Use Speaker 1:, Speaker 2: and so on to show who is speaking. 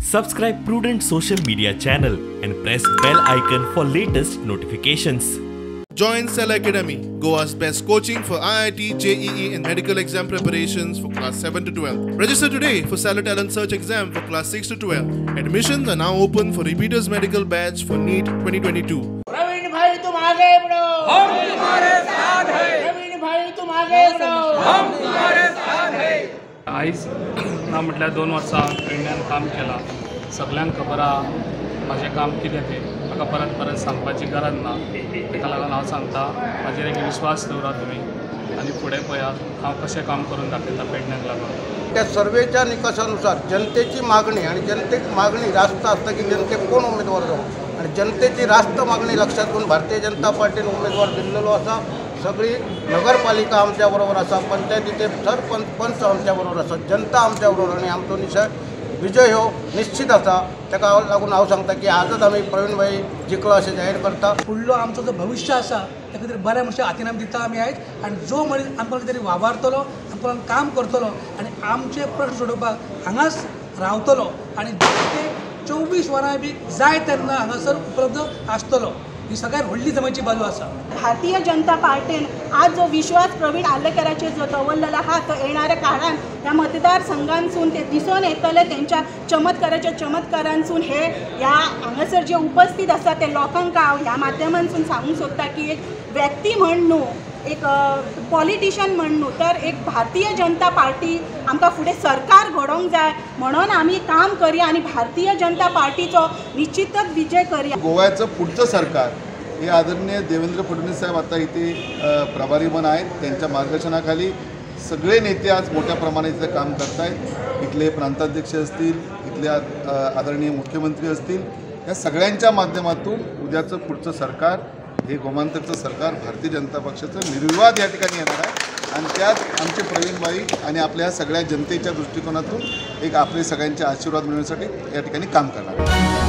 Speaker 1: Subscribe Prudent social media channel and press bell icon for latest notifications.
Speaker 2: Join Cell Academy, Goa's best coaching for IIT, JEE and medical exam preparations for class 7 to 12. Register today for Cell Talent Search exam for class 6 to 12. Admissions are now open for repeaters medical batch for NEET 2022.
Speaker 3: Pravin भाई तुम आगे बढ़ो, हम तुम्हारे साथ हैं। प्रवीण भाई तुम आगे बढ़ो, हम तुम्हारे साथ हैं।
Speaker 4: आयज ना म्हटल्यार 2 वर्सां पेडण्यान काम केलां, सगळ्यांक खबर आहा म्हाजें काम कितें तें, म्हाका परत परत सांगपाची गरज ना। ताका लागून हांव सांगता, म्हाजेर एक विश्वास दवरा तुमी आनी फुडें पळयात हांव कशें काम करून दाखयता पेडण्याक लागून।
Speaker 5: त्या सर्वेच्या निकषानुसार जनतेची मागणी आणि जनतेची मागणी रास्त असतं की जनतेक कोण उमेदवार जाऊ आणि जनतेची रास्त मागणी लक्षात घेऊन भारतीय जनता पार्टीने उमेदवार दिलेलो असा। सगळी नगरपालिका आमच्या बरोबर असा, पंचायतीचे सरपंच पंच आमच्या बरोबर असा, जनता आमच्या बरोबर आणि आमचो निश्चय विजय हो निश्चित असा। ताका लागून हांव सांगता की आजच आम्ही प्रवीण भाई जिखलो अशें जाहीर करता।
Speaker 6: फुडलो आमचो जो भविष्य आसा त्या खातीर बऱ्या मातशें हातीन आमी दिता आमी आयज आनी जो मनीस आमकां कितें तरी वावरतलो आमकां काम करतलो आनी आमचे प्रश्न सोडोवपाक हांगाच रावतलो आनी 24 वरां बी जाय तेन्ना हांगासर उपलब्ध आसतलो। ही सगळ्यात व्हडली जमाची बाजू आसा।
Speaker 7: भारतीय जनता पार्टीन आज जो विश्वास प्रवीण आर्लेकराचेर जो दवरलेला आहा तो येणाऱ्या काळात ह्या मतदारसंघांसून ते दिसून येतले। त्यांच्या चमत्कारांसून हे ह्या हांगासर जे उपस्थित आसा ते लोकांक हांव ह्या माध्यमांसून सांगूंक सोदता की एक व्यक्ती म्हण न्हू, एक पॉलिटिशियन म्हण न्हू, तर एक भारतीय जनता पार्टी आमकां फुडें सरकार घडोवंक जाय म्हणून आमी काम करया आनी भारतीय जनता पार्टीचो निश्चितच विजय करया।
Speaker 8: गोव्याचं पुढचं सरकार हे आदरणीय देवेंद्र फडणवीस साहेब आता इथे प्रभारी पण आहेत, त्यांच्या मार्गदर्शनाखाली सगळे नेते आज मोठ्या प्रमाणात इथे काम करत आहेत। इथले प्रांताध्यक्ष असतील, इथले आदरणीय मुख्यमंत्री असतील, या सगळ्यांच्या माध्यमातून उद्याचं पुढचं सरकार हे गोमांतकचं सरकार भारतीय जनता पक्षाचं निर्विवाद या ठिकाणी येणार आहे आणि त्यात आमचे प्रवीणभाई आणि आपल्या सगळ्या जनतेच्या दृष्टिकोनातून एक आपले सगळ्यांचे आशीर्वाद मिळवण्यासाठी या ठिकाणी काम करणार आहे।